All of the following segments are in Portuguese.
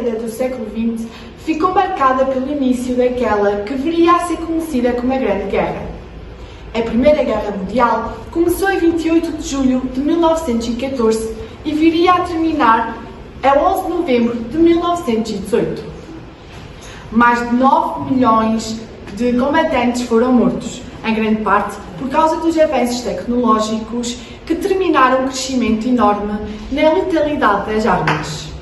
década do século XX ficou marcada pelo início daquela que viria a ser conhecida como a Grande Guerra. A Primeira Guerra Mundial começou em 28 de julho de 1914 e viria a terminar a 11 de novembro de 1918. Mais de 9 milhões de combatentes foram mortos, em grande parte por causa dos avanços tecnológicos que terminaram um crescimento enorme na letalidade das armas.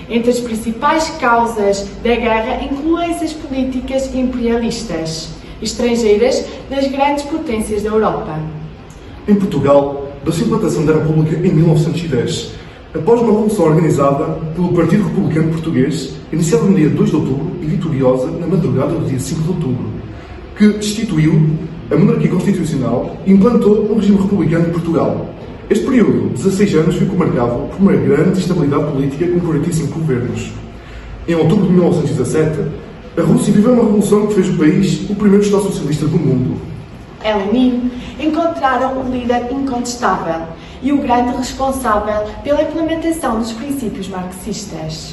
Entre as principais causas da guerra incluem-se as políticas imperialistas estrangeiras das grandes potências da Europa. Em Portugal, da-se a implantação da República em 1910, após uma revolução organizada pelo Partido Republicano Português, iniciada no dia 2 de outubro e vitoriosa na madrugada do dia 5 de outubro, que destituiu a monarquia constitucional e implantou um regime republicano em Portugal. Este período de 16 anos ficou marcado por uma grande instabilidade política com 45 governos. Em outubro de 1917, a Rússia viveu uma revolução que fez o país o primeiro Estado socialista do mundo. Em Lenin encontraram um líder incontestável e o grande responsável pela implementação dos princípios marxistas.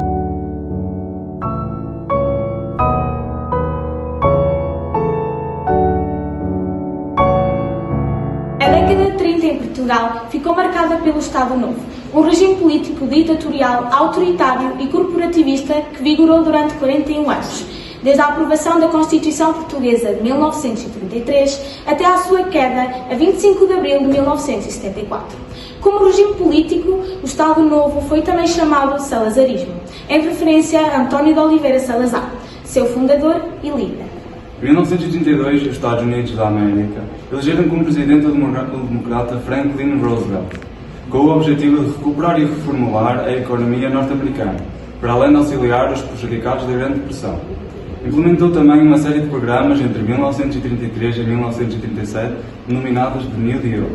A década de 30 em Portugal ficou marcada pelo Estado Novo, um regime político ditatorial, autoritário e corporativista que vigorou durante 41 anos, desde a aprovação da Constituição Portuguesa de 1933 até à sua queda a 25 de abril de 1974. Como regime político, o Estado Novo foi também chamado Salazarismo, em referência a António de Oliveira Salazar, seu fundador e líder. Em 1932, os Estados Unidos da América elegeram como presidente o democrata Franklin Roosevelt, com o objetivo de recuperar e reformular a economia norte-americana, para além de auxiliar os prejudicados da Grande Depressão. Implementou também uma série de programas entre 1933 e 1937, denominados de New Deal.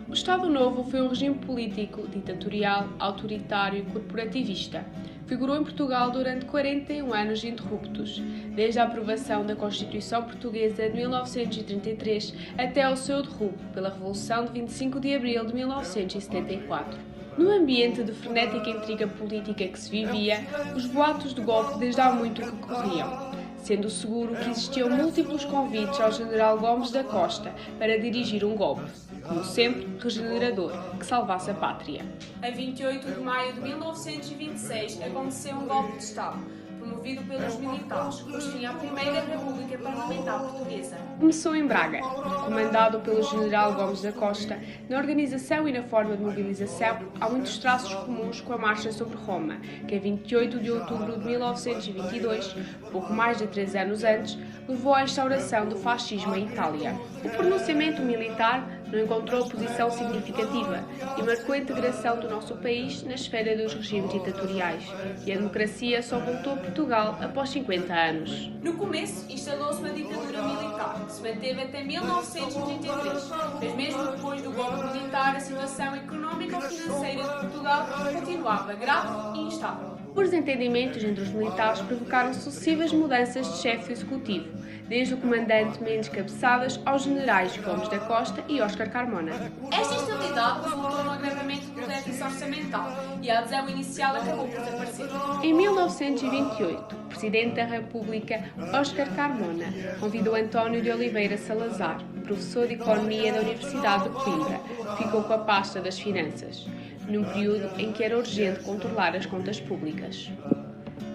O Estado Novo foi um regime político ditatorial, autoritário e corporativista. Figurou em Portugal durante 41 anos ininterruptos, desde a aprovação da Constituição Portuguesa de 1933 até ao seu derrubo pela Revolução de 25 de abril de 1974. No ambiente de frenética intriga política que se vivia, os boatos de golpe desde há muito que corriam, sendo seguro que existiam múltiplos convites ao general Gomes da Costa para dirigir um golpe, como sempre, regenerador, que salvasse a pátria. A 28 de maio de 1926 aconteceu um golpe de Estado, promovido pelos militares, que pôs fim à Primeira República Parlamentar Portuguesa. Começou em Braga, comandado pelo general Gomes da Costa. Na organização e na forma de mobilização há muitos traços comuns com a Marcha sobre Roma, que a 28 de outubro de 1922, pouco mais de 3 anos antes, levou à instauração do fascismo em Itália. O pronunciamento militar não encontrou oposição significativa e marcou a integração do nosso país na esfera dos regimes ditatoriais, e a democracia só voltou a Portugal após 50 anos. No começo, instalou-se uma ditadura militar, que se manteve até 1933, mas mesmo depois do golpe militar, a situação económico-financeira de Portugal continuava grave e instável. Os desentendimentos entre os militares provocaram sucessivas mudanças de chefe executivo, desde o comandante Mendes Cabeçadas aos generais Gomes da Costa e Óscar Carmona. Esta instabilidade resultou no agravamento do déficit orçamental e a adesão inicial acabou por desaparecer. Em 1928, o Presidente da República, Óscar Carmona, convidou António de Oliveira Salazar, professor de Economia da Universidade de Coimbra, que ficou com a pasta das Finanças, num período em que era urgente controlar as contas públicas.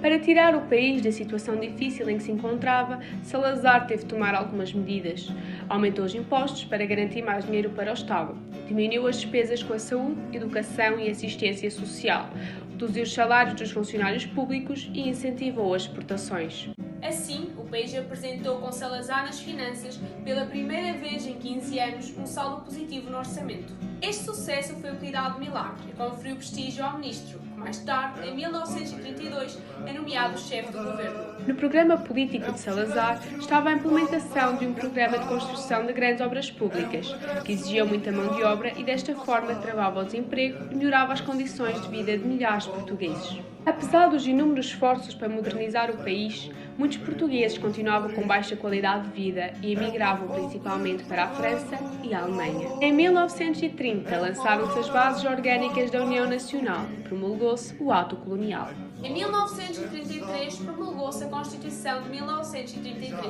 Para tirar o país da situação difícil em que se encontrava, Salazar teve de tomar algumas medidas. Aumentou os impostos para garantir mais dinheiro para o Estado, diminuiu as despesas com a saúde, educação e assistência social, reduziu os salários dos funcionários públicos e incentivou as exportações. Assim, o país apresentou com Salazar nas finanças, pela primeira vez em 15 anos, um saldo positivo no orçamento. Este sucesso foi apelidado de milagre e conferiu prestígio ao ministro, que mais tarde, em 1932, é nomeado chefe do governo. No programa político de Salazar estava a implementação de um programa de construção de grandes obras públicas, que exigiam muita mão de obra e desta forma travava o desemprego e melhorava as condições de vida de milhares de portugueses. Apesar dos inúmeros esforços para modernizar o país, muitos portugueses continuavam com baixa qualidade de vida e emigravam principalmente para a França e a Alemanha. Em 1930 lançaram-se as bases orgânicas da União Nacional e promulgou-se o Ato Colonial. Em 1933 promulgou-se a Constituição de 1933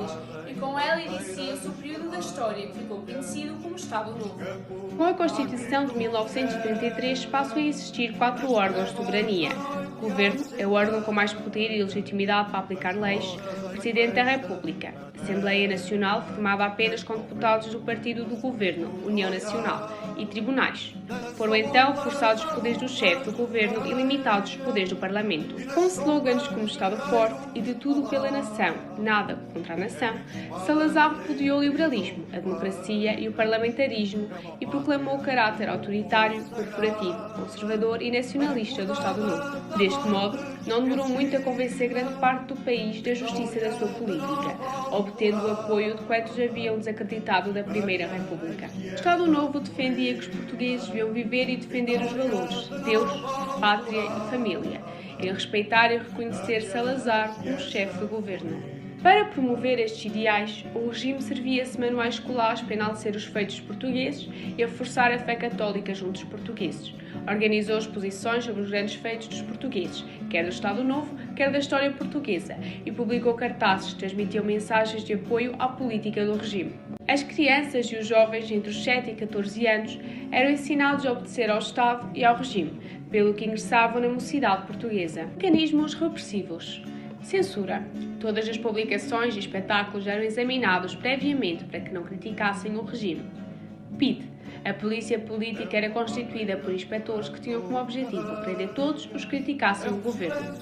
e com ela inicia-se o período da história que ficou conhecido como Estado Novo. Com a Constituição de 1933 passam a existir 4 órgãos de soberania. O Governo é o órgão com mais poder e legitimidade para aplicar leis, Presidente da República, Assembleia Nacional, formada apenas com deputados do partido do Governo, União Nacional, e tribunais. Foram então forçados os poderes do chefe do Governo e limitados os poderes do Parlamento. Com slogans como Estado Forte e de tudo pela nação, nada contra a nação, Salazar repudiou o liberalismo, a democracia e o parlamentarismo e proclamou o caráter autoritário, corporativo, conservador e nacionalista do Estado Novo. Deste modo, não demorou muito a convencer grande parte do país da justiça da sua política, obtendo o apoio de quantos haviam desacreditado da Primeira República. O Estado Novo defendia que os portugueses deviam viver e defender os valores de Deus, pátria e família, e respeitar e reconhecer Salazar como chefe do governo. Para promover estes ideais, o regime servia-se de manuais escolares para enaltecer os feitos portugueses e reforçar a fé católica junto dos portugueses. Organizou exposições sobre os grandes feitos dos portugueses, quer do Estado Novo, quer da história portuguesa, e publicou cartazes que transmitiam mensagens de apoio à política do regime. As crianças e os jovens entre os 7 e 14 anos eram ensinados a obedecer ao Estado e ao regime, pelo que ingressavam na mocidade portuguesa. Mecanismos repressivos. Censura. Todas as publicações e espetáculos eram examinados previamente para que não criticassem o regime. PIDE. A polícia política era constituída por inspectores que tinham como objetivo prender todos os que criticassem o governo.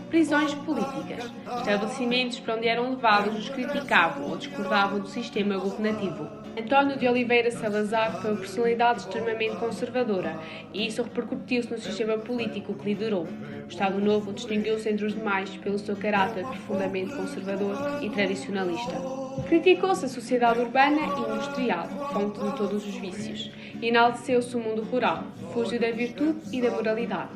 Prisões políticas. Estabelecimentos para onde eram levados os que criticavam ou discordavam do sistema governativo. António de Oliveira Salazar foi uma personalidade extremamente conservadora e isso repercutiu-se no sistema político que liderou. O Estado Novo distinguiu-se entre os demais pelo seu caráter profundamente conservador e tradicionalista. Criticou-se a sociedade urbana e industrial, fonte de todos os vícios. Enalteceu-se o mundo rural, refúgio da virtude e da moralidade.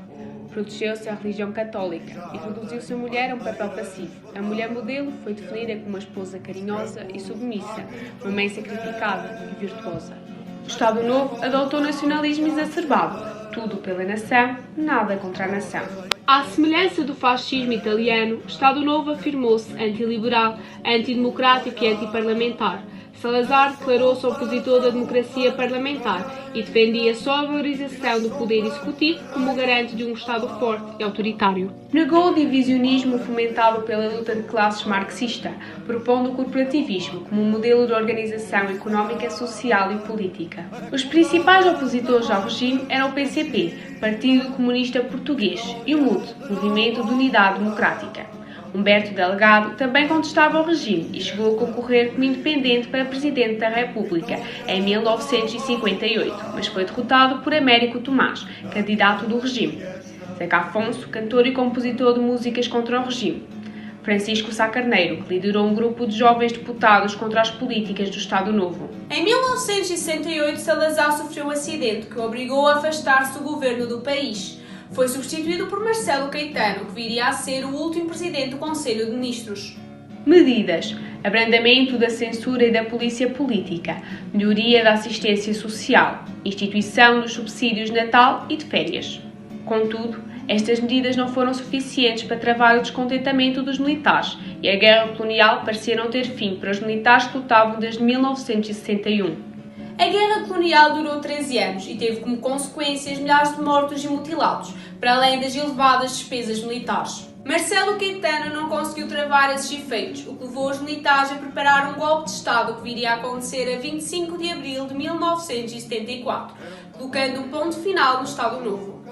Protegeu-se a religião católica e reduziu-se a mulher a um papel passivo. A mulher modelo foi definida como uma esposa carinhosa e submissa, uma mãe sacrificada e virtuosa. O Estado Novo adotou o nacionalismo exacerbado, tudo pela nação, nada contra a nação. À semelhança do fascismo italiano, o Estado Novo afirmou-se antiliberal, antidemocrático e antiparlamentar. Salazar declarou-se opositor da democracia parlamentar e defendia só a valorização do poder executivo como garante de um Estado forte e autoritário. Negou o divisionismo fomentado pela luta de classes marxista, propondo o corporativismo como modelo de organização económica, social e política. Os principais opositores ao regime eram o PCP, Partido Comunista Português, e o MUD, Movimento de Unidade Democrática. Humberto Delgado também contestava o regime e chegou a concorrer como independente para Presidente da República em 1958, mas foi derrotado por Américo Tomás, candidato do regime. Zeca Afonso, cantor e compositor de músicas contra o regime. Francisco Sá Carneiro, que liderou um grupo de jovens deputados contra as políticas do Estado Novo. Em 1968, Salazar sofreu um acidente que o obrigou a afastar-se do governo do país. Foi substituído por Marcelo Caetano, que viria a ser o último presidente do Conselho de Ministros. Medidas: abrandamento da censura e da polícia política, melhoria da assistência social, instituição dos subsídios de Natal e de férias. Contudo, estas medidas não foram suficientes para travar o descontentamento dos militares e a guerra colonial parecia não ter fim para os militares que lutavam desde 1961. A guerra colonial durou 13 anos e teve como consequências milhares de mortos e mutilados, para além das elevadas despesas militares. Marcelo Caetano não conseguiu travar esses efeitos, o que levou os militares a preparar um golpe de Estado que viria a acontecer a 25 de abril de 1974, colocando um ponto final no Estado Novo.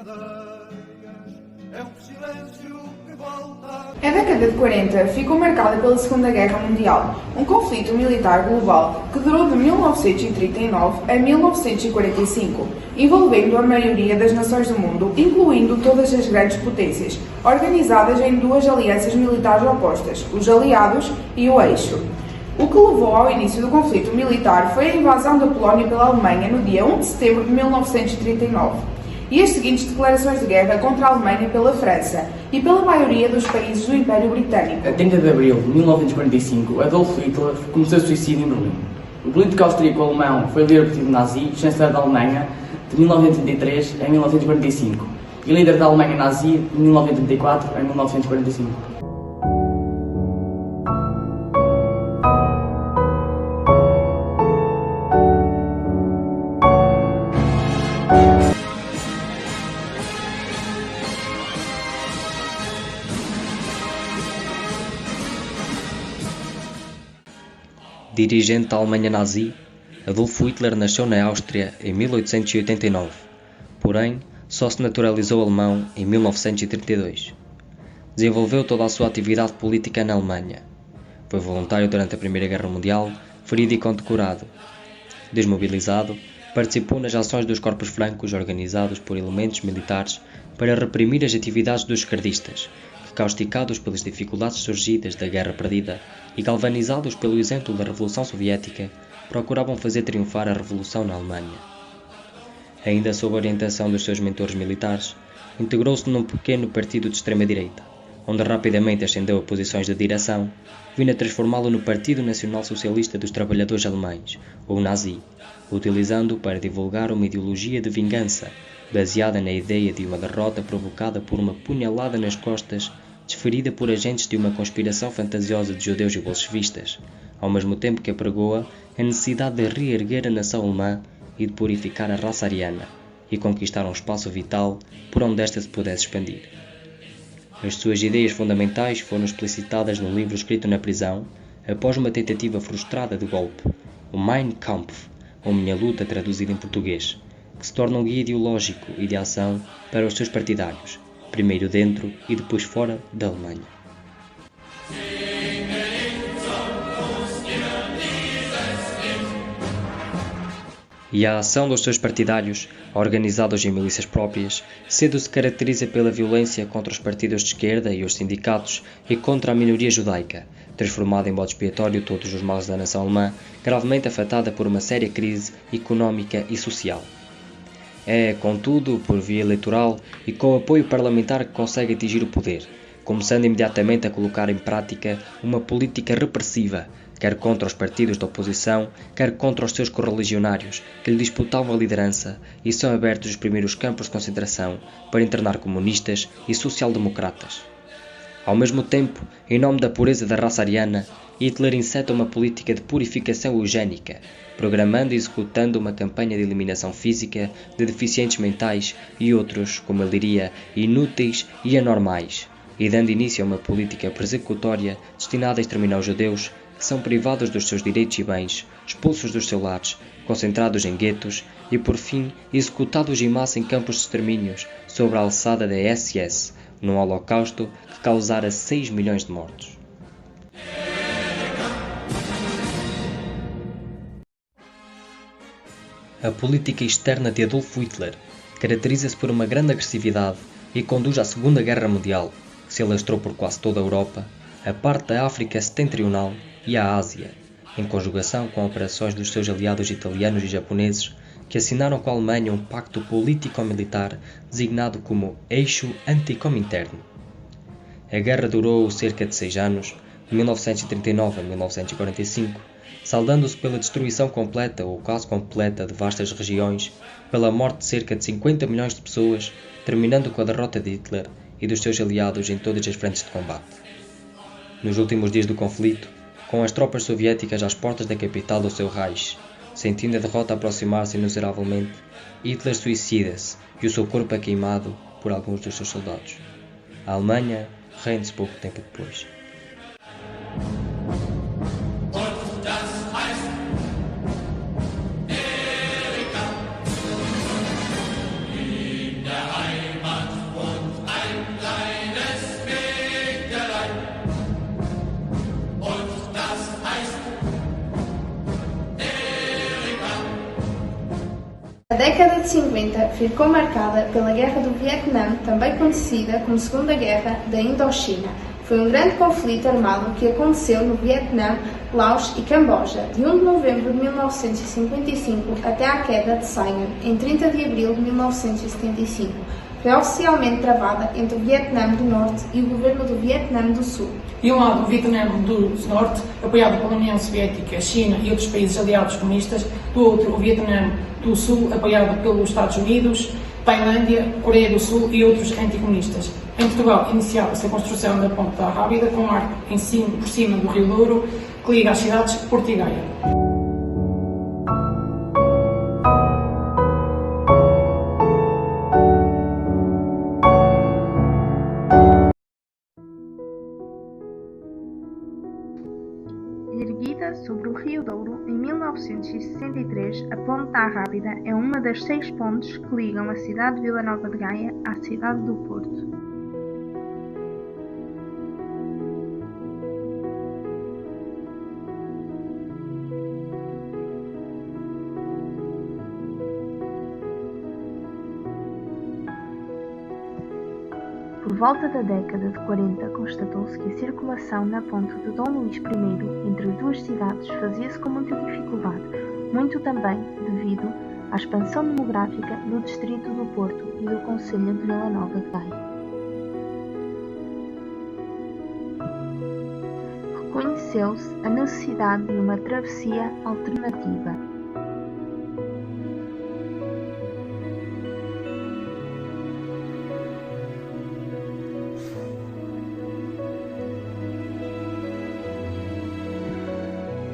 É um silêncio A década de 40 ficou marcada pela Segunda Guerra Mundial, um conflito militar global que durou de 1939 a 1945, envolvendo a maioria das nações do mundo, incluindo todas as grandes potências, organizadas em duas alianças militares opostas, os Aliados e o Eixo. O que levou ao início do conflito militar foi a invasão da Polónia pela Alemanha no dia 1 de setembro de 1939. E as seguintes declarações de guerra contra a Alemanha pela França e pela maioria dos países do Império Britânico. A 30 de abril de 1945, Adolf Hitler cometeu suicídio em Berlim. O político austríaco-alemão foi líder do Partido Nazi, chanceler da Alemanha, de 1933 a 1945, e líder da Alemanha Nazi de 1934 a 1945. Dirigente da Alemanha nazi, Adolf Hitler nasceu na Áustria em 1889, porém só se naturalizou alemão em 1932. Desenvolveu toda a sua atividade política na Alemanha. Foi voluntário durante a Primeira Guerra Mundial, ferido e condecorado. Desmobilizado, participou nas ações dos corpos francos organizados por elementos militares para reprimir as atividades dos esquerdistas, que, causticados pelas dificuldades surgidas da Guerra Perdida e galvanizados pelo exemplo da Revolução Soviética, procuravam fazer triunfar a Revolução na Alemanha. Ainda sob a orientação dos seus mentores militares, integrou-se num pequeno partido de extrema-direita, onde rapidamente ascendeu a posições de direção, vindo a transformá-lo no Partido Nacional Socialista dos Trabalhadores Alemães, ou Nazi, utilizando-o para divulgar uma ideologia de vingança, baseada na ideia de uma derrota provocada por uma punhalada nas costas desferida por agentes de uma conspiração fantasiosa de judeus e bolchevistas, ao mesmo tempo que apregoa a necessidade de reerguer a nação alemã e de purificar a raça ariana, e conquistar um espaço vital por onde esta se pudesse expandir. As suas ideias fundamentais foram explicitadas no livro escrito na prisão, após uma tentativa frustrada de golpe, o Mein Kampf, ou Minha Luta traduzido em português, que se torna um guia ideológico e de ação para os seus partidários, primeiro dentro e depois fora da Alemanha. E a ação dos seus partidários, organizados em milícias próprias, cedo se caracteriza pela violência contra os partidos de esquerda e os sindicatos e contra a minoria judaica, transformada em bode expiatório todos os males da nação alemã, gravemente afetada por uma séria crise económica e social. É, contudo, por via eleitoral e com o apoio parlamentar que consegue atingir o poder, começando imediatamente a colocar em prática uma política repressiva, quer contra os partidos da oposição, quer contra os seus correligionários, que lhe disputavam a liderança, e são abertos os primeiros campos de concentração para internar comunistas e social-democratas. Ao mesmo tempo, em nome da pureza da raça ariana, Hitler inseta uma política de purificação eugénica, programando e executando uma campanha de eliminação física de deficientes mentais e outros, como ele diria, inúteis e anormais, e dando início a uma política persecutória destinada a exterminar os judeus, que são privados dos seus direitos e bens, expulsos dos seus lares, concentrados em guetos e, por fim, executados em massa em campos de extermínios sob a alçada da SS, num holocausto que causara 6 milhões de mortos. A política externa de Adolf Hitler caracteriza-se por uma grande agressividade e conduz à Segunda Guerra Mundial, que se alastrou por quase toda a Europa, a parte da África Setentrional e a Ásia, em conjugação com operações dos seus aliados italianos e japoneses, que assinaram com a Alemanha um pacto político-militar designado como Eixo Anticominterno. A guerra durou cerca de 6 anos, de 1939 a 1945, saldando-se pela destruição completa ou quase completa de vastas regiões, pela morte de cerca de 50 milhões de pessoas, terminando com a derrota de Hitler e dos seus aliados em todas as frentes de combate. Nos últimos dias do conflito, com as tropas soviéticas às portas da capital do seu Reich, sentindo a derrota aproximar-se inexoravelmente, Hitler suicida-se e o seu corpo é queimado por alguns dos seus soldados. A Alemanha rende-se pouco tempo depois. A década de 50 ficou marcada pela Guerra do Vietnã, também conhecida como Segunda Guerra da Indochina. Foi um grande conflito armado que aconteceu no Vietnã, Laos e Camboja, de 1 de novembro de 1955 até à queda de Saigon, em 30 de abril de 1975. Foi oficialmente travada entre o Vietnã do Norte e o governo do Vietnã do Sul. De um lado, o Vietnã do Norte, apoiado pela União Soviética, China e outros países aliados comunistas. Do outro, o Vietnã do Sul, apoiado pelos Estados Unidos, Tailândia, Coreia do Sul e outros anticomunistas. Em Portugal, iniciava-se a construção da Ponte da Rábida, com um arco por cima do Rio Douro, que liga as cidades de Porto e Gaia. Erguida sobre o Rio Douro, em 1963, a Ponte da Rábida é uma das 6 pontes que ligam a cidade de Vila Nova de Gaia à cidade do Porto. Por volta da década de 40, constatou-se que a circulação na ponte de Dom Luís I entre as duas cidades fazia-se com muita dificuldade, muito também devido à expansão demográfica do distrito do Porto e do concelho de Vila Nova de Gaia. Reconheceu-se a necessidade de uma travessia alternativa.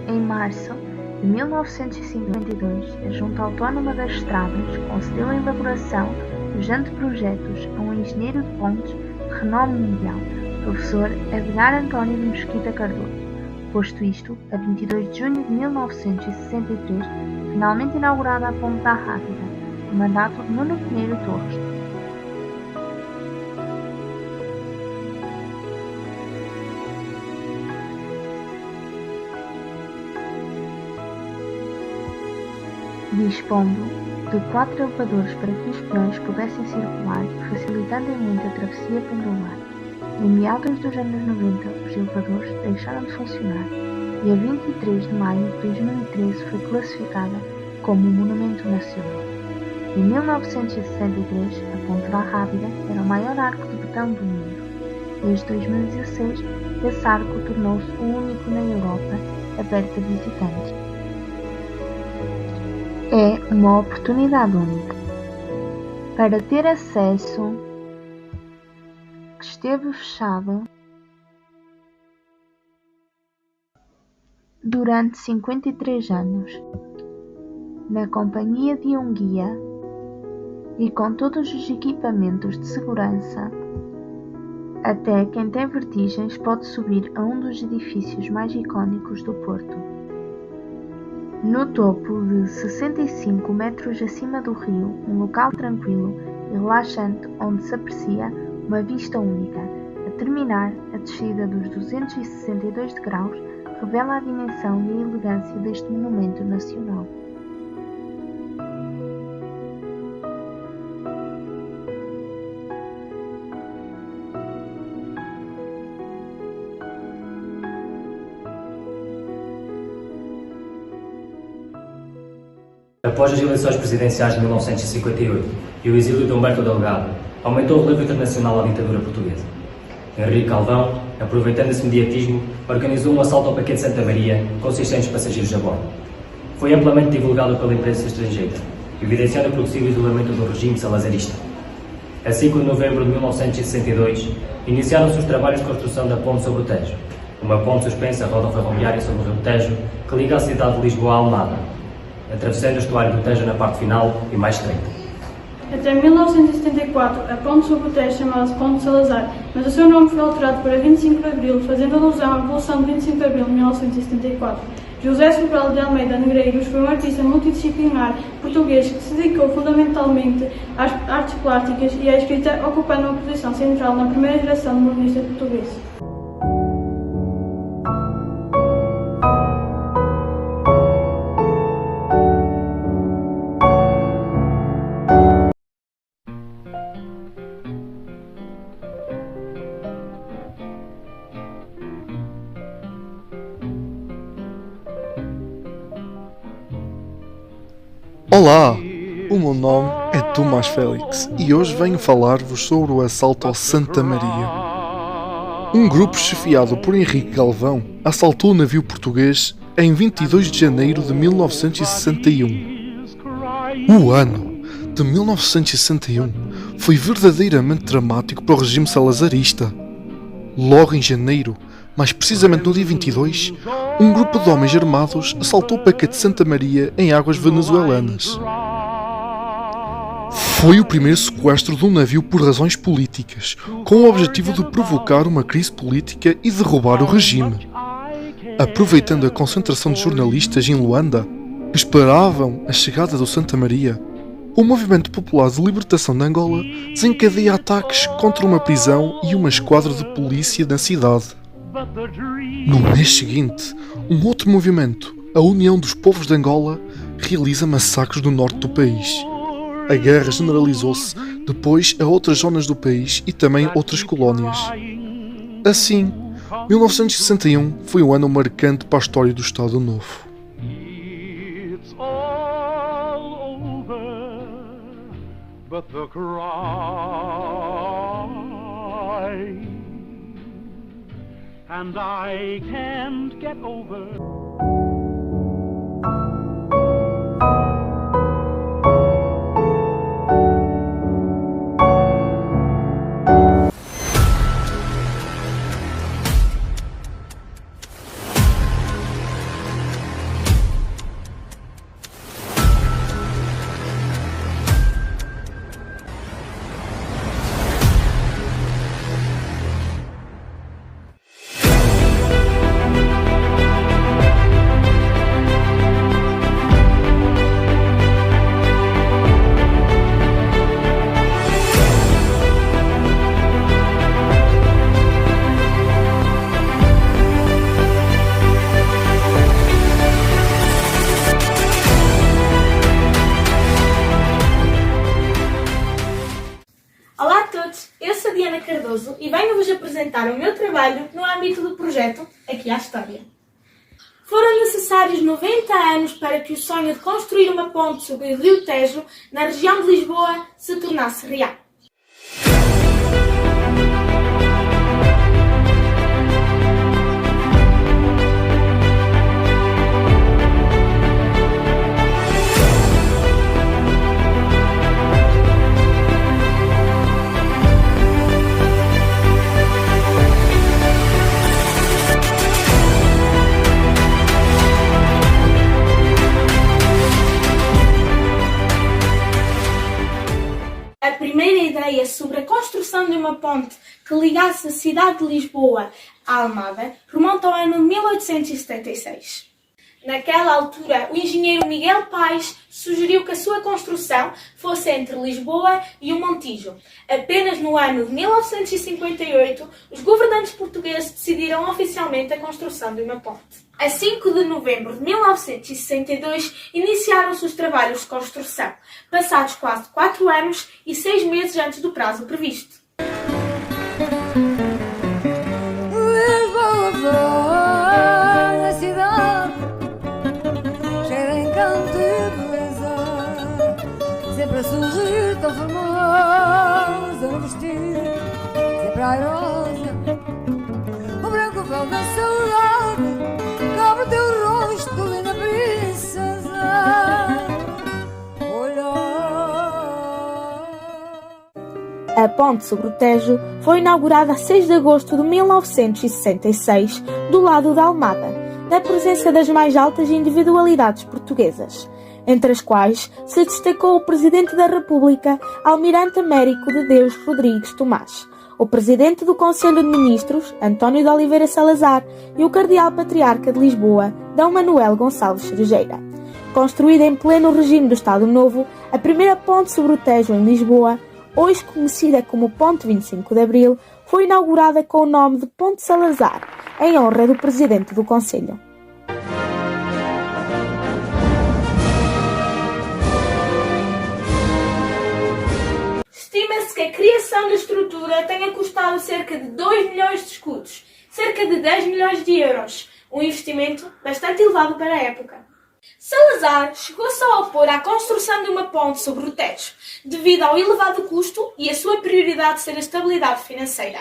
Em março de 1952, a Junta Autónoma das Estradas concedeu a elaboração dos anteprojetos a um engenheiro de pontes de renome mundial, professor Edgar António de Mesquita Cardoso. Posto isto, a 22 de junho de 1963, finalmente inaugurada a Ponte da Rábida, no mandato de Nuno Pinheiro Torres. Dispondo de 4 elevadores para que os peões pudessem circular, facilitando em muito a travessia pendular. Em meados dos anos 90, os elevadores deixaram de funcionar e a 23 de maio de 2013 foi classificada como um monumento nacional. Em 1963, a Ponte da Rábida era o maior arco de betão do mundo. Desde 2016, esse arco tornou-se o único na Europa aberto a visitantes. É uma oportunidade única. Para ter acesso, que esteve fechado durante 53 anos, na companhia de um guia e com todos os equipamentos de segurança. Até quem tem vertigens pode subir a um dos edifícios mais icónicos do Porto. No topo de 65 metros acima do rio, um local tranquilo e relaxante onde se aprecia uma vista única. A terminar, a descida dos 262 degraus revela a dimensão e a elegância deste monumento nacional. Após as eleições presidenciais de 1958 e o exílio de Humberto Delgado, aumentou o relevo internacional à ditadura portuguesa. Henrique Calvão, aproveitando esse mediatismo, organizou um assalto ao Paquete de Santa Maria com 600 passageiros a bordo. Foi amplamente divulgado pela imprensa estrangeira, evidenciando o progressivo isolamento do regime salazarista. A 5 de novembro de 1962, iniciaram-se os trabalhos de construção da ponte sobre o Tejo, uma ponte suspensa rodoferroviária sobre o rio Tejo que liga a cidade de Lisboa a Almada, atravessando o estuário do Tejo na parte final e mais estreita. Até 1974, a ponte sobre o Tejo chamava-se Ponte de Salazar, mas o seu nome foi alterado para 25 de Abril, fazendo alusão à Revolução de 25 de Abril de 1974. José Sobral de Almeida Negreiros foi um artista multidisciplinar português que se dedicou fundamentalmente às artes plásticas e à escrita, ocupando uma posição central na primeira geração de modernistas portugueses. Olá, o meu nome é Tomás Félix e hoje venho falar-vos sobre o assalto ao Santa Maria. Um grupo chefiado por Henrique Galvão assaltou o navio português em 22 de janeiro de 1961. O ano de 1961 foi verdadeiramente dramático para o regime salazarista. Logo em janeiro, mais precisamente no dia 22, um grupo de homens armados assaltou o paquete de Santa Maria em águas venezuelanas. Foi o primeiro sequestro de um navio por razões políticas, com o objetivo de provocar uma crise política e derrubar o regime. Aproveitando a concentração de jornalistas em Luanda, que esperavam a chegada do Santa Maria, o Movimento Popular de Libertação de Angola desencadeia ataques contra uma prisão e uma esquadra de polícia na cidade. No mês seguinte, um outro movimento, a União dos Povos de Angola, realiza massacres no norte do país. A guerra generalizou-se depois a outras zonas do país e também outras colónias. Assim, 1961 foi um ano marcante para a história do Estado Novo. But the cry, and I can't get over. Olá a todos, eu sou Diana Cardoso e venho-vos apresentar o meu trabalho no âmbito do projeto Aqui à História. Foram necessários 90 anos para que o sonho de construir uma ponte sobre o Rio Tejo, na região de Lisboa, se tornasse real. A primeira ideia sobre a construção de uma ponte que ligasse a cidade de Lisboa à Almada remonta ao ano de 1876. Naquela altura, o engenheiro Miguel Paes sugeriu que a sua construção fosse entre Lisboa e o Montijo. Apenas no ano de 1958, os governantes portugueses decidiram oficialmente a construção de uma ponte. A 5 de novembro de 1962, iniciaram-se os trabalhos de construção, passados quase 4 anos e 6 meses antes do prazo previsto. Lisboa, cidade cheia de encanto e beleza, sempre a sorrir tão formosa, no vestir sempre airosa, o branco véu da saudade cobre teu rosto, linda princesa. A ponte sobre o Tejo foi inaugurada a 6 de agosto de 1966, do lado da Almada, na presença das mais altas individualidades portuguesas, entre as quais se destacou o Presidente da República, Almirante Américo de Deus Rodrigues Tomás, o Presidente do Conselho de Ministros, António de Oliveira Salazar, e o Cardeal Patriarca de Lisboa, D. Manuel Gonçalves Cerejeira. Construída em pleno regime do Estado Novo, a primeira ponte sobre o Tejo em Lisboa, hoje conhecida como Ponte 25 de Abril, foi inaugurada com o nome de Ponte Salazar, em honra do Presidente do Conselho. Estima-se que a criação da estrutura tenha custado cerca de 2 milhões de escudos, cerca de 10 milhões de euros, um investimento bastante elevado para a época. Salazar chegou-se a opor à construção de uma ponte sobre o Tejo, devido ao elevado custo e a sua prioridade ser a estabilidade financeira.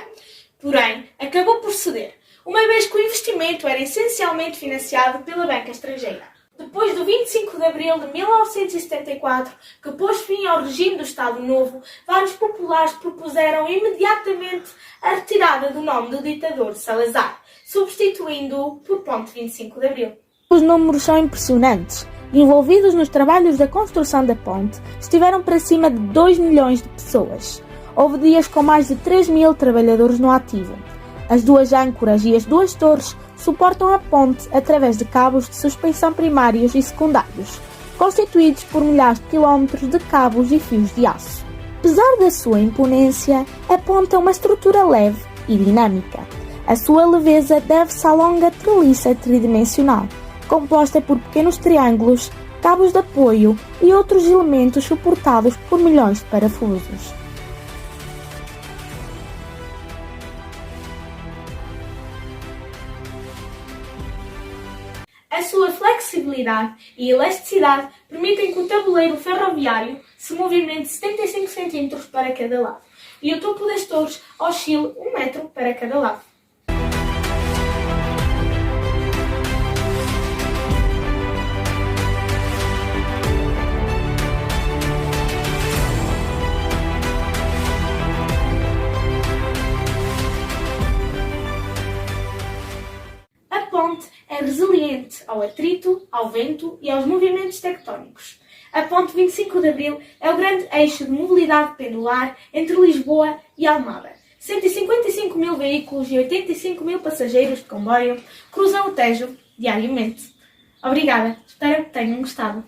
Porém, acabou por ceder, uma vez que o investimento era essencialmente financiado pela banca estrangeira. Depois do 25 de abril de 1974, que pôs fim ao regime do Estado Novo, vários populares propuseram imediatamente a retirada do nome do ditador Salazar, substituindo-o por Ponte 25 de Abril. Os números são impressionantes. Envolvidos nos trabalhos da construção da ponte, estiveram para cima de 2 milhões de pessoas. Houve dias com mais de 3.000 trabalhadores no ativo. As duas âncoras e as duas torres suportam a ponte através de cabos de suspensão primários e secundários, constituídos por milhares de quilómetros de cabos e fios de aço. Apesar da sua imponência, a ponte é uma estrutura leve e dinâmica. A sua leveza deve-se à longa treliça tridimensional, composta por pequenos triângulos, cabos de apoio e outros elementos suportados por milhões de parafusos. A sua flexibilidade e elasticidade permitem que o tabuleiro ferroviário se movimente 75 cm para cada lado e o topo das torres oscile 1 metro para cada lado. A ponte é resiliente ao atrito, ao vento e aos movimentos tectónicos. A ponte 25 de Abril é o grande eixo de mobilidade pendular entre Lisboa e Almada. 155 mil veículos e 85 mil passageiros de comboio cruzam o Tejo diariamente. Obrigada, espero que tenham gostado.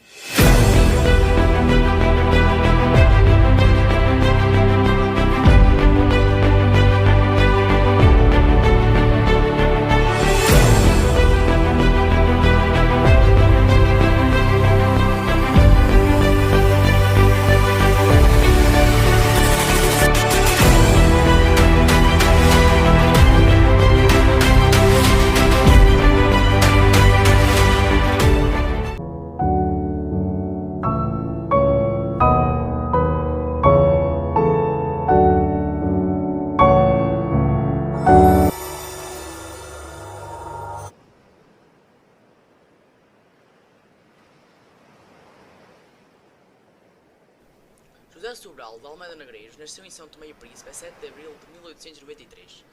José Sobral de Almeida Negreiros nasceu em São Tomé e Príncipe a 7 de abril de 1893.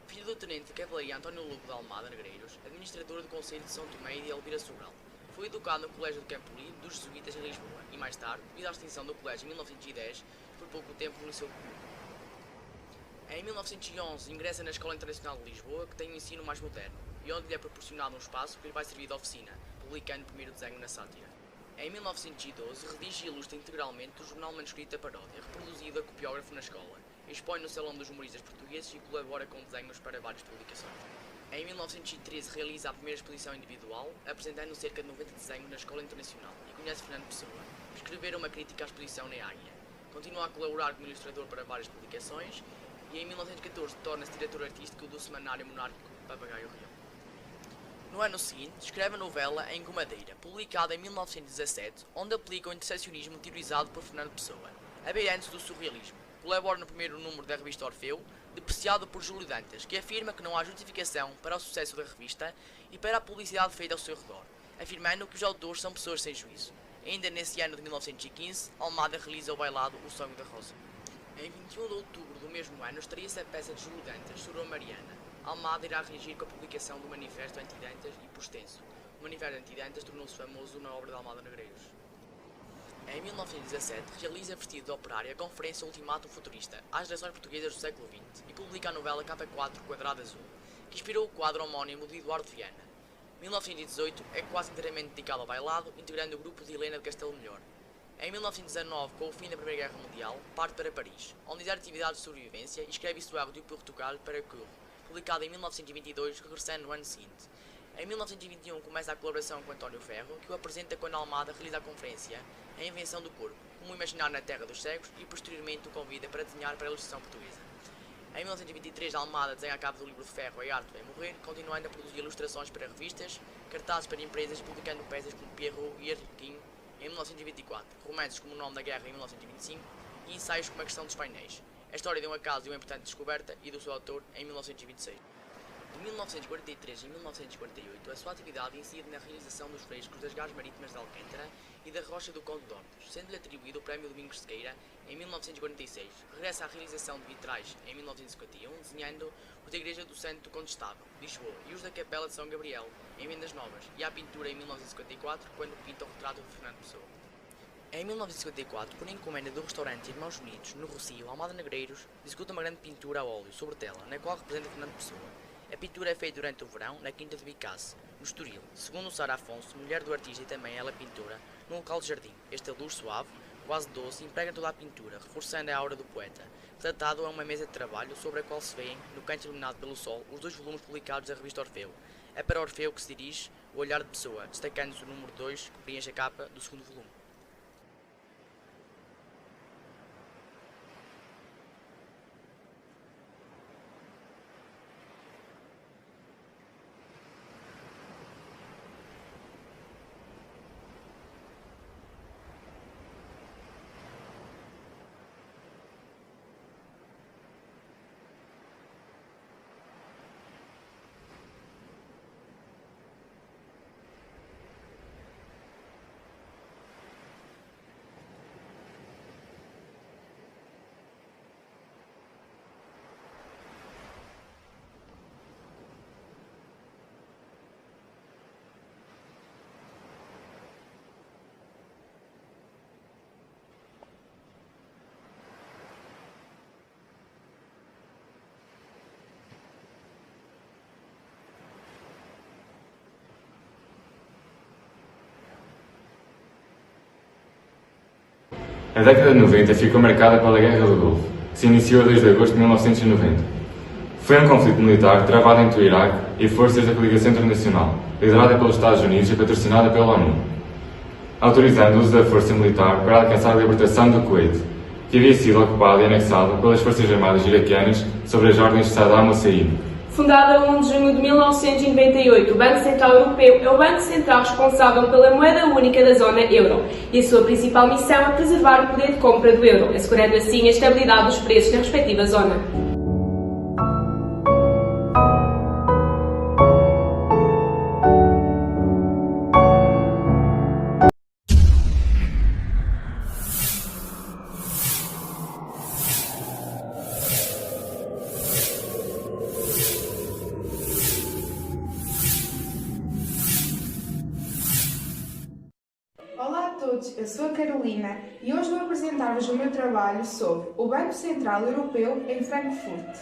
Filho do tenente de cavalaria António Lugo de Almeida Negreiros, administrador do Conselho de São Tomé e de Elvira Sobral. Foi educado no Colégio de Campo Limpo dos Jesuítas em Lisboa e, mais tarde, devido à extinção do colégio em 1910, por pouco tempo no seu público. Em 1911 ingressa na Escola Internacional de Lisboa, que tem um ensino mais moderno, e onde lhe é proporcionado um espaço que lhe vai servir de oficina, publicando o primeiro desenho na sátira. Em 1912, redige e ilustra integralmente o jornal manuscrito A Paródia, reproduzido a copiógrafo na escola, expõe no Salão dos Humoristas Portugueses e colabora com desenhos para várias publicações. Em 1913 realiza a primeira exposição individual, apresentando cerca de 90 desenhos na Escola Internacional, e conhece Fernando Pessoa, escrever uma crítica à exposição na Águia. Continua a colaborar como ilustrador para várias publicações, e em 1914 torna-se diretor artístico do semanário monárquico Papagaio Real. No ano seguinte, escreve a novela Em Gomadeira, publicada em 1917, onde aplica o interseccionismo teorizado por Fernando Pessoa, a beirante do surrealismo. Colabora no primeiro número da revista Orfeu, depreciado por Júlio Dantas, que afirma que não há justificação para o sucesso da revista e para a publicidade feita ao seu redor, afirmando que os autores são pessoas sem juízo. Ainda nesse ano de 1915, Almada realiza o bailado O Sonho da Rosa. Em 21 de outubro do mesmo ano, estreia-se a peça de Júlio Dantas, Sorô Mariana. Almada irá reagir com a publicação do Manifesto Anti-Dantas e, por extenso, o Manifesto Anti-Dantas tornou-se famoso na obra de Almada Negreiros. Em 1917, realiza vestido de operário a Conferência Ultimátum Futurista às gerações portuguesas do século XX e publica a novela K4 Quadrado Azul, que inspirou o quadro homónimo de Eduardo Viana. 1918 é quase inteiramente dedicado ao bailado, integrando o grupo de Helena de Castelo Melhor. Em 1919, com o fim da Primeira Guerra Mundial, parte para Paris, onde exerce atividades de sobrevivência e escreve Histoire du Portugal para Cour, publicado em 1922, regressando no ano seguinte. Em 1921 começa a colaboração com António Ferro, que o apresenta quando Almada realiza a conferência A Invenção do Corpo, como imaginar na Terra dos Cegos, e posteriormente o convida para desenhar para a ilustração portuguesa. Em 1923, Almada desenha a capa do livro de ferro A Arte Vem Morrer, continuando a produzir ilustrações para revistas, cartazes para empresas, publicando peças como Pierrot e Arlequim em 1924, romances como O Nome da Guerra em 1925 e ensaios como A Questão dos Painéis, a história de um acaso e uma importante descoberta e do seu autor em 1926. De 1943 a 1948, a sua atividade incide na realização dos frescos das Gás Marítimas de Alcântara e da Rocha do Conde de Hortos, sendo-lhe atribuído o Prémio Domingos Sequeira em 1946. Regressa à realização de vitrais em 1951, desenhando o da Igreja do Santo Condestável, Lisboa, e os da Capela de São Gabriel, em Vendas Novas, e à pintura em 1954, quando pinta o retrato de Fernando Pessoa. Em 1954, por encomenda do restaurante Irmãos Unidos, no Rocio, Almada Negreiros, executa uma grande pintura a óleo sobre tela, na qual representa Fernando Pessoa. A pintura é feita durante o verão, na Quinta de Bicasse, no Estoril. Segundo Sara Afonso, mulher do artista e também ela pintora, num local de jardim. Esta luz suave, quase doce, impregna toda a pintura, reforçando a aura do poeta. Retratado a uma mesa de trabalho, sobre a qual se vêem, no canto iluminado pelo sol, os 2 volumes publicados da revista Orfeu. É para Orfeu que se dirige o olhar de Pessoa, destacando-se o número 2, que preenche a capa do 2º volume. A década de 90 ficou marcada pela Guerra do Golfo, que se iniciou a 2 de agosto de 1990. Foi um conflito militar travado entre o Iraque e forças da coligação internacional, liderada pelos Estados Unidos e patrocinada pela ONU, autorizando o uso da força militar para alcançar a libertação do Kuwait, que havia sido ocupado e anexado pelas forças armadas iraquianas sob as ordens de Saddam Hussein. Fundada a 1 de junho de 1998, o Banco Central Europeu é o banco central responsável pela moeda única da zona euro e a sua principal missão é preservar o poder de compra do euro, assegurando assim a estabilidade dos preços na respectiva zona. Olá a todos, eu sou a Carolina e hoje vou apresentar-vos o meu trabalho sobre o Banco Central Europeu em Frankfurt.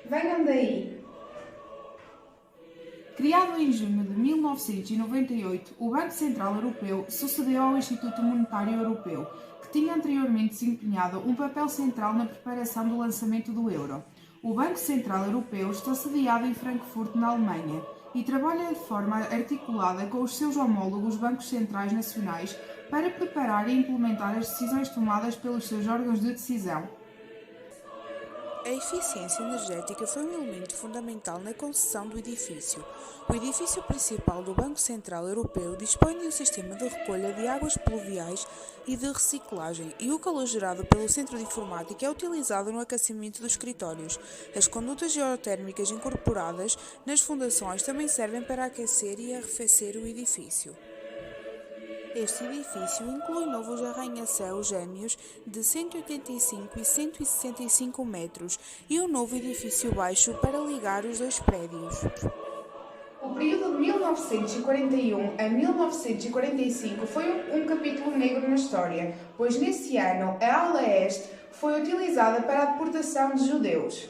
Venham daí! Criado em junho de 1998, o Banco Central Europeu sucedeu ao Instituto Monetário Europeu, que tinha anteriormente desempenhado um papel central na preparação do lançamento do euro. O Banco Central Europeu está sediado em Frankfurt, na Alemanha, e trabalha de forma articulada com os seus homólogos bancos centrais nacionais para preparar e implementar as decisões tomadas pelos seus órgãos de decisão. A eficiência energética foi um elemento fundamental na concessão do edifício. O edifício principal do Banco Central Europeu dispõe de um sistema de recolha de águas pluviais e de reciclagem, e o calor gerado pelo centro de informática é utilizado no aquecimento dos escritórios. As condutas geotérmicas incorporadas nas fundações também servem para aquecer e arrefecer o edifício. Este edifício inclui novos arranha-céus gêmeos de 185 e 165 metros e um novo edifício baixo para ligar os 2 prédios. O período de 1941 a 1945 foi um capítulo negro na história, pois nesse ano a ala este foi utilizada para a deportação de judeus.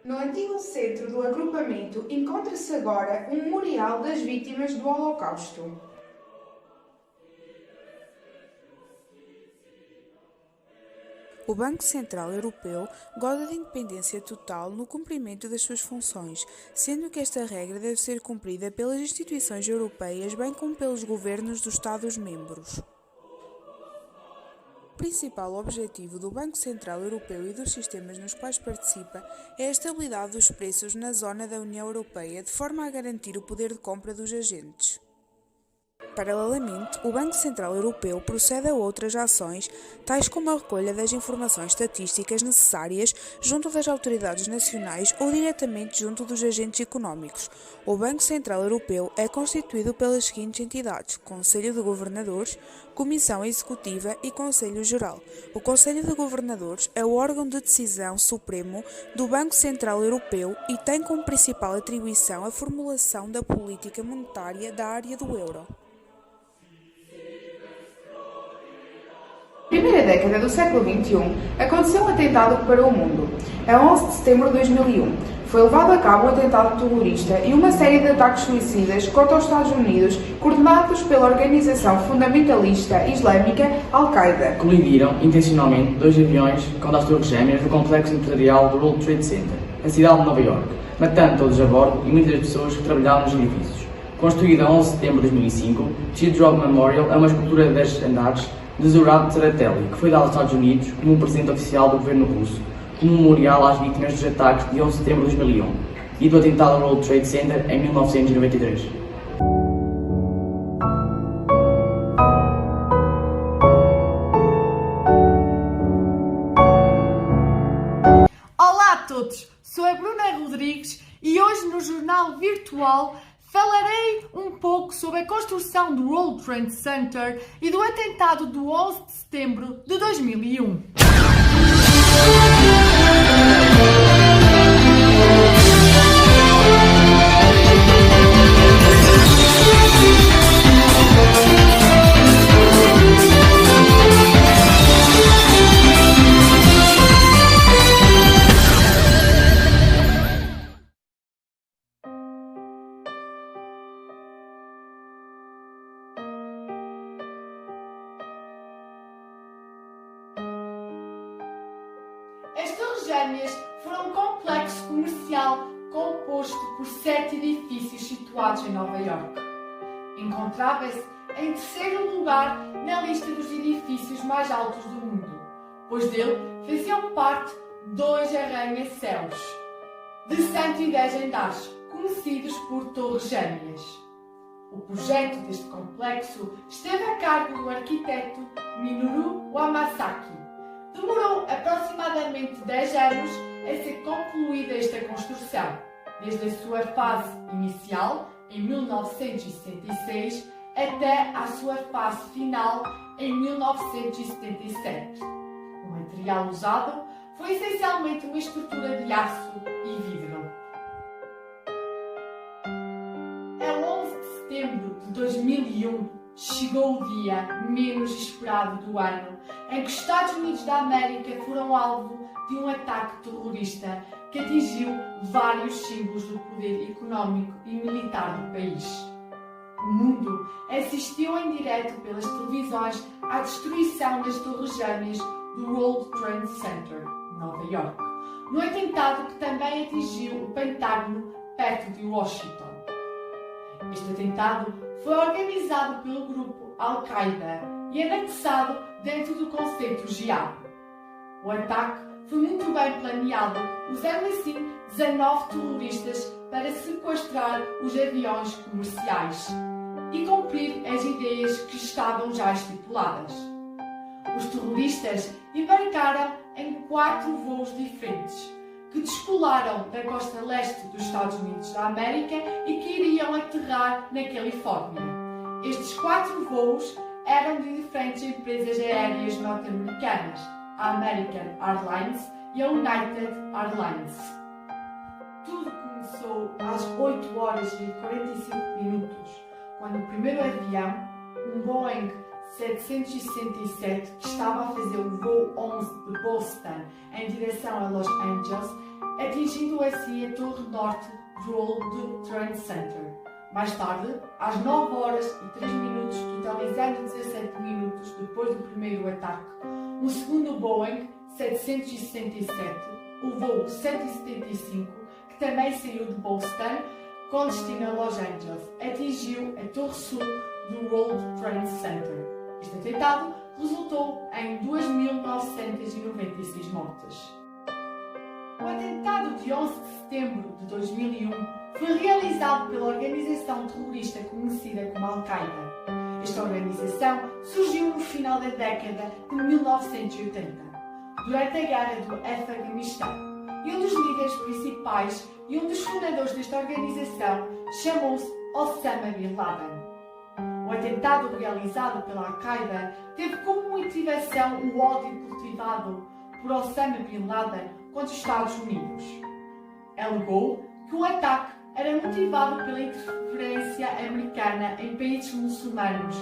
No antigo centro do agrupamento encontra-se agora um memorial das vítimas do Holocausto. O Banco Central Europeu goza de independência total no cumprimento das suas funções, sendo que esta regra deve ser cumprida pelas instituições europeias, bem como pelos governos dos Estados-membros. O principal objetivo do Banco Central Europeu e dos sistemas nos quais participa é a estabilidade dos preços na zona da União Europeia, de forma a garantir o poder de compra dos agentes. Paralelamente, o Banco Central Europeu procede a outras ações, tais como a recolha das informações estatísticas necessárias junto das autoridades nacionais ou diretamente junto dos agentes económicos. O Banco Central Europeu é constituído pelas seguintes entidades: Conselho de Governadores, Comissão Executiva e Conselho Geral. O Conselho de Governadores é o órgão de decisão supremo do Banco Central Europeu e tem como principal atribuição a formulação da política monetária da área do euro. Na primeira década do século XXI, aconteceu um atentado que parou o mundo. A 11 de setembro de 2001, foi levado a cabo um atentado terrorista e uma série de ataques suicidas contra os Estados Unidos, coordenados pela organização fundamentalista islâmica Al-Qaeda. Colidiram intencionalmente dois aviões contra as torres gêmeas do complexo empresarial do World Trade Center, na cidade de Nova York, matando todos a bordo e muitas pessoas que trabalhavam nos edifícios. Construída a 11 de setembro de 2005, o Teardrop Memorial é uma escultura de 10 andares de Zurab Tsereteli, que foi dado aos Estados Unidos como um presente oficial do governo russo, como memorial às vítimas dos ataques de 11 de setembro de 2001 e do atentado ao World Trade Center em 1993. Olá a todos, sou a Bruna Rodrigues e hoje no Jornal Virtual falarei um pouco sobre a construção do World Trade Center e do atentado do 11 de setembro de 2001. As Torres Gêmeas foram um complexo comercial composto por 7 edifícios situados em Nova Iorque. Encontrava-se em terceiro lugar na lista dos edifícios mais altos do mundo, pois dele faziam parte 2 arranha-céus de 110 andares, conhecidos por Torres Gêmeas. O projeto deste complexo esteve a cargo do arquiteto Minoru Wamasaki. Demorou aproximadamente 10 anos a ser concluída esta construção, desde a sua fase inicial, em 1966, até à sua fase final, em 1977. O material usado foi essencialmente uma estrutura de aço e vidro. A 11 de setembro de 2001, chegou o dia menos esperado do ano em que os Estados Unidos da América foram alvo de um ataque terrorista que atingiu vários símbolos do poder económico e militar do país. O mundo assistiu em direto pelas televisões à destruição das Torres Gêmeas do World Trade Center, Nova York, no atentado que também atingiu o Pentágono perto de Washington. Este atentado foi organizado pelo grupo Al-Qaeda e anexado dentro do conceito Jihad. O ataque foi muito bem planeado, usando assim 19 terroristas para sequestrar os aviões comerciais e cumprir as ideias que estavam já estipuladas. Os terroristas embarcaram em 4 voos diferentes, que descolaram da costa leste dos Estados Unidos da América e que iriam aterrar na Califórnia. Estes 4 voos eram de diferentes empresas aéreas norte-americanas, a American Airlines e a United Airlines. Tudo começou às 8 horas e 45 minutos, quando o primeiro avião, um Boeing 767, que estava a fazer o voo 11 de Boston em direção a Los Angeles, atingindo assim a torre norte do World Trade Center. Mais tarde, às 9 horas e 3 minutos, totalizando 17 minutos depois do primeiro ataque, um segundo Boeing 767, o voo 175, que também saiu de Boston com destino a Los Angeles, atingiu a Torre Sul do World Trade Center. Este atentado resultou em 2.996 mortes. O atentado de 11 de setembro de 2001 foi realizado pela organização terrorista conhecida como Al-Qaeda. Esta organização surgiu no final da década de 1980, durante a guerra do Afeganistão, e um dos líderes principais e um dos fundadores desta organização chamou-se Osama Bin Laden. O atentado realizado pela Al-Qaeda teve como motivação o ódio cultivado por Osama Bin Laden contra os Estados Unidos. Alegou que o ataque era motivado pela interferência americana em países muçulmanos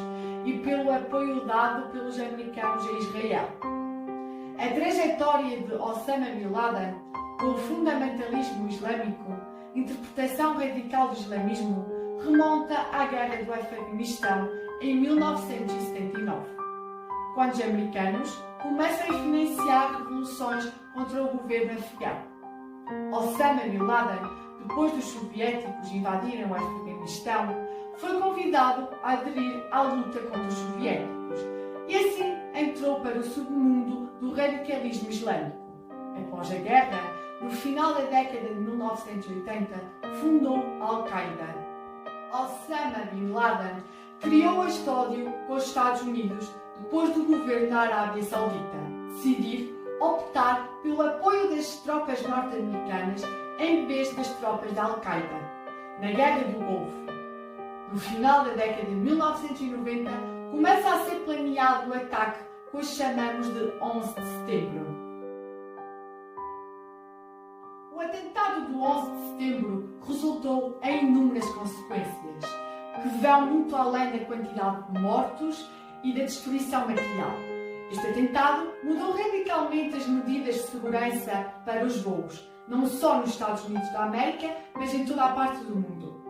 e pelo apoio dado pelos americanos a Israel. A trajetória de Osama Bin Laden, com o fundamentalismo islâmico, interpretação radical do islamismo, remonta à Guerra do Afeganistão em 1979, quando os americanos começam a financiar revoluções contra o governo afegão. Osama Bin Laden, depois dos soviéticos invadirem o Afeganistão, foi convidado a aderir à luta contra os soviéticos e assim entrou para o submundo do radicalismo islâmico. Após a guerra, no final da década de 1980, fundou Al-Qaeda. Osama Bin Laden criou este ódio com os Estados Unidos depois do governo da Arábia Saudita decidir optar pelo apoio das tropas norte-americanas em vez das tropas da Al-Qaeda na Guerra do Golfo. No final da década de 1990, começa a ser planeado o ataque que hoje chamamos de 11 de setembro. O atentado do 11 de setembro resultou em inúmeras consequências, que vão muito além da quantidade de mortos e da destruição material. Este atentado mudou radicalmente as medidas de segurança para os voos, não só nos Estados Unidos da América, mas em toda a parte do mundo.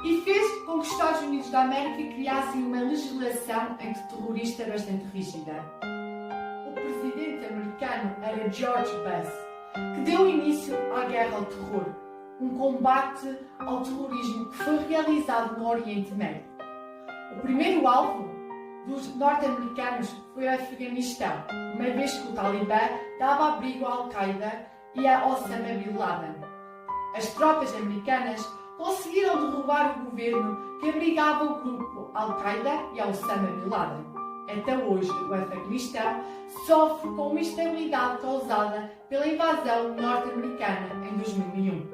E fez com que os Estados Unidos da América criassem uma legislação antiterrorista bastante rígida. O presidente americano era George Bush, que deu início à Guerra ao Terror, um combate ao terrorismo que foi realizado no Oriente Médio. O primeiro alvo dos norte-americanos foi o Afeganistão, uma vez que o Talibã dava abrigo à Al-Qaeda e a Osama Bin Laden. As tropas americanas conseguiram derrubar o governo que abrigava o grupo Al-Qaeda e a Osama Bin Laden. Até hoje, o Afeganistão sofre com uma instabilidade causada pela invasão norte-americana em 2001.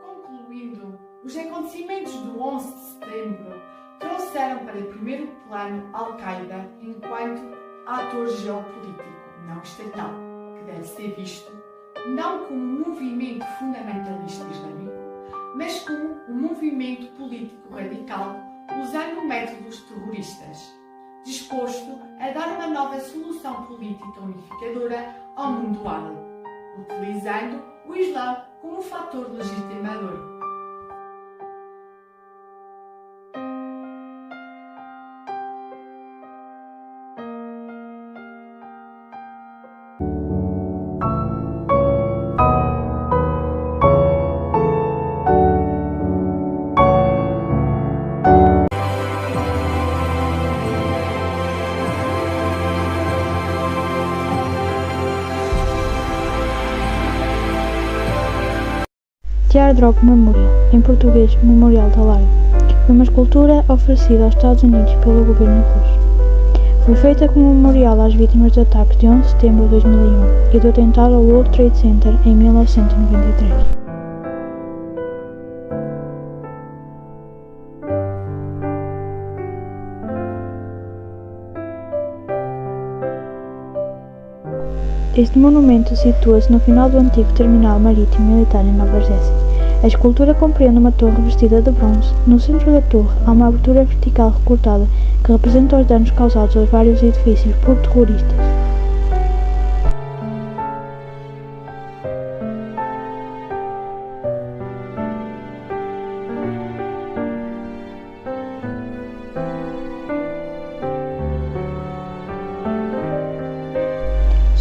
Concluindo, os acontecimentos do 11 de setembro trouxeram para primeiro plano Al-Qaeda enquanto ator geopolítico não estatal, que deve ser visto não como um movimento fundamentalista islâmico, mas como um movimento político radical usando métodos terroristas, disposto a dar uma nova solução política unificadora ao mundo árabe, utilizando o Islão como fator legitimador. Teardrop Memorial, em português Memorial da Larga, foi uma escultura oferecida aos Estados Unidos pelo governo russo. Foi feita como memorial às vítimas dos ataques de 11 de setembro de 2001 e do atentado ao World Trade Center em 1993. Este monumento situa-se no final do antigo terminal marítimo militar em Nova Jersey. A escultura compreende uma torre revestida de bronze. No centro da torre há uma abertura vertical recortada que representa os danos causados aos vários edifícios por terroristas.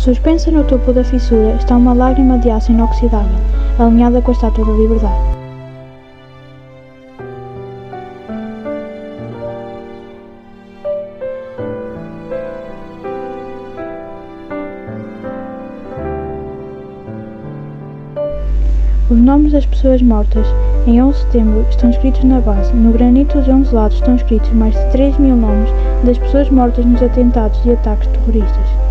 Suspensa no topo da fissura está uma lágrima de aço inoxidável, alinhada com a Estátua da Liberdade. Os nomes das pessoas mortas em 11 de setembro estão escritos na base. No granito de 11 lados estão escritos mais de 3.000 nomes das pessoas mortas nos atentados e ataques terroristas.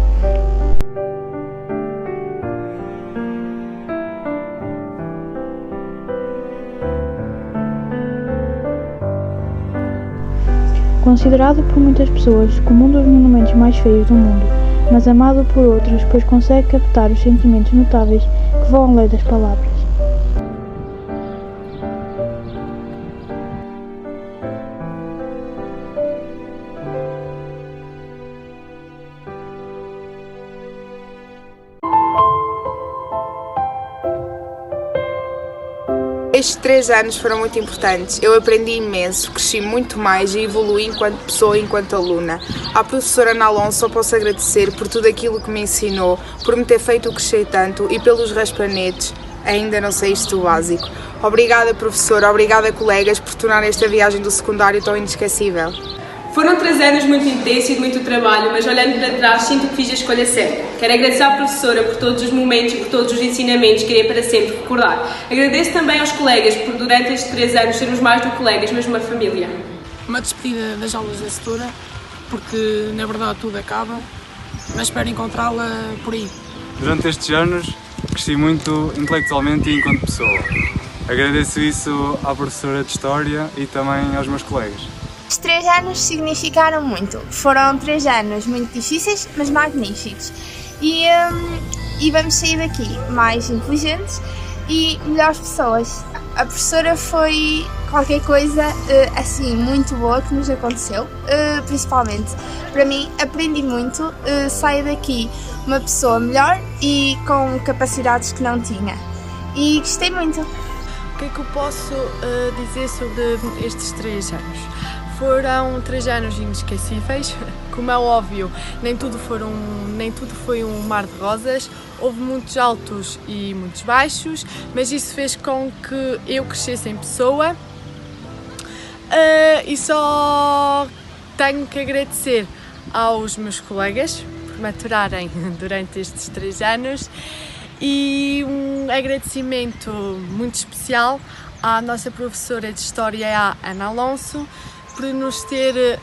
Considerado por muitas pessoas como um dos monumentos mais feios do mundo, mas amado por outros pois consegue captar os sentimentos notáveis que vão além das palavras. Estes 3 anos foram muito importantes. Eu aprendi imenso, cresci muito mais e evoluí enquanto pessoa e enquanto aluna. À professora Ana Alonso só posso agradecer por tudo aquilo que me ensinou, por me ter feito crescer tanto e pelos raspanetes. Ainda não sei isto básico. Obrigada, professora, obrigada, colegas, por tornar esta viagem do secundário tão inesquecível. Foram 3 anos muito intensos e de muito trabalho, mas olhando para trás sinto que fiz a escolha certa. Quero agradecer à professora por todos os momentos e por todos os ensinamentos que irei para sempre recordar. Agradeço também aos colegas por durante estes 3 anos sermos mais do que colegas, mas uma família. Uma despedida das aulas da setora, porque na verdade tudo acaba, mas espero encontrá-la por aí. Durante estes anos cresci muito intelectualmente e enquanto pessoa. Agradeço isso à professora de História e também aos meus colegas. Estes 3 anos significaram muito. Foram 3 anos muito difíceis, mas magníficos. E vamos sair daqui mais inteligentes e melhores pessoas. A professora foi qualquer coisa assim muito boa que nos aconteceu, principalmente para mim. Aprendi muito, saio daqui uma pessoa melhor e com capacidades que não tinha. E gostei muito. O que é que eu posso dizer sobre estes 3 anos? Foram 3 anos inesquecíveis, como é óbvio, nem tudo foi um mar de rosas, houve muitos altos e muitos baixos, mas isso fez com que eu crescesse em pessoa e só tenho que agradecer aos meus colegas por me aturarem durante estes 3 anos e um agradecimento muito especial à nossa professora de História, a Ana Alonso, por nos ter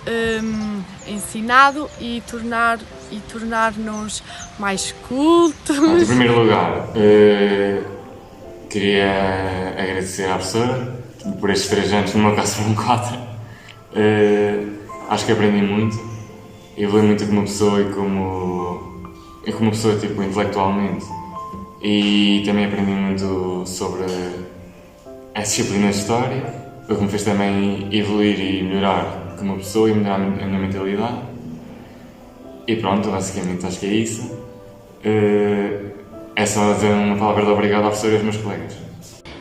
ensinado e tornar-nos mais cultos. Em primeiro lugar, queria agradecer à professora por estes 3 anos, no meu caso foram 4. Acho que aprendi muito, evolui muito como pessoa e como pessoa tipo, intelectualmente. E também aprendi muito sobre as disciplinas de História, o que me fez também evoluir e melhorar como pessoa e melhorar a minha mentalidade. E pronto, basicamente acho que é isso. É só dizer uma palavra de obrigado à professora e aos meus colegas.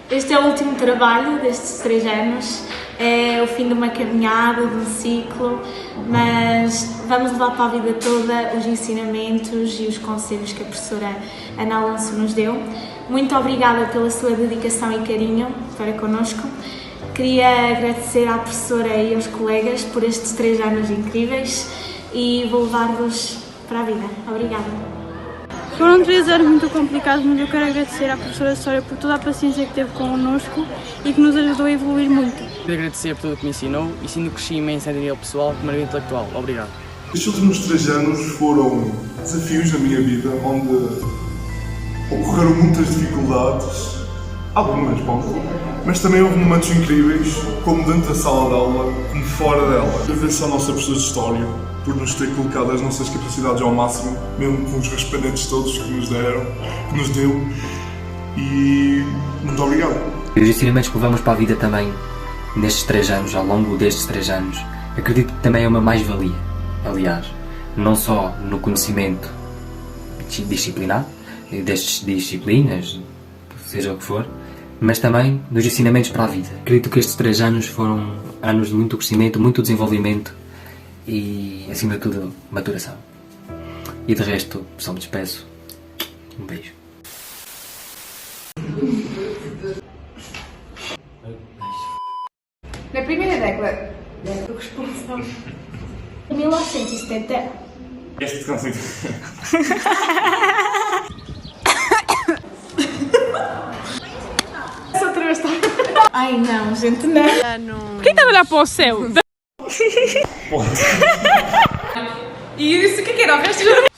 Este é o último trabalho destes 3 anos, é o fim de uma caminhada, de um ciclo, mas vamos levar para a vida toda os ensinamentos e os conselhos que a professora Ana Alonso nos deu. Muito obrigada pela sua dedicação e carinho para connosco. Queria agradecer à professora e aos colegas por estes 3 anos incríveis e vou levar-vos para a vida. Obrigada. Foram 3 anos muito complicados, mas eu quero agradecer à professora de História por toda a paciência que teve connosco e que nos ajudou a evoluir muito. Quero agradecer por tudo que me ensinou e sinto que cresci imenso a nível pessoal como a nível intelectual. Obrigado. Estes últimos 3 anos foram desafios na minha vida, onde ocorreram muitas dificuldades, algumas, mas também houve momentos incríveis, como dentro da sala de aula, como fora dela. Agradeço à nossa professora de História por nos ter colocado as nossas capacidades ao máximo, mesmo com os raspanetes todos que nos deu, e muito obrigado. E os ensinamentos que levamos para a vida também, nestes 3 anos, ao longo destes 3 anos, acredito que também é uma mais-valia. Aliás, não só no conhecimento disciplinar, destas disciplinas, seja o que for, mas também nos ensinamentos para a vida. Acredito que estes 3 anos foram anos de muito crescimento, muito desenvolvimento e, acima de tudo, maturação. E de resto, só me despeço Um beijo. Na primeira década, o responsável. Em 1970. Este conceito. Outra vez está. Ai não, gente, não. Por que está a olhar para o céu? E eu disse o que era? O resto já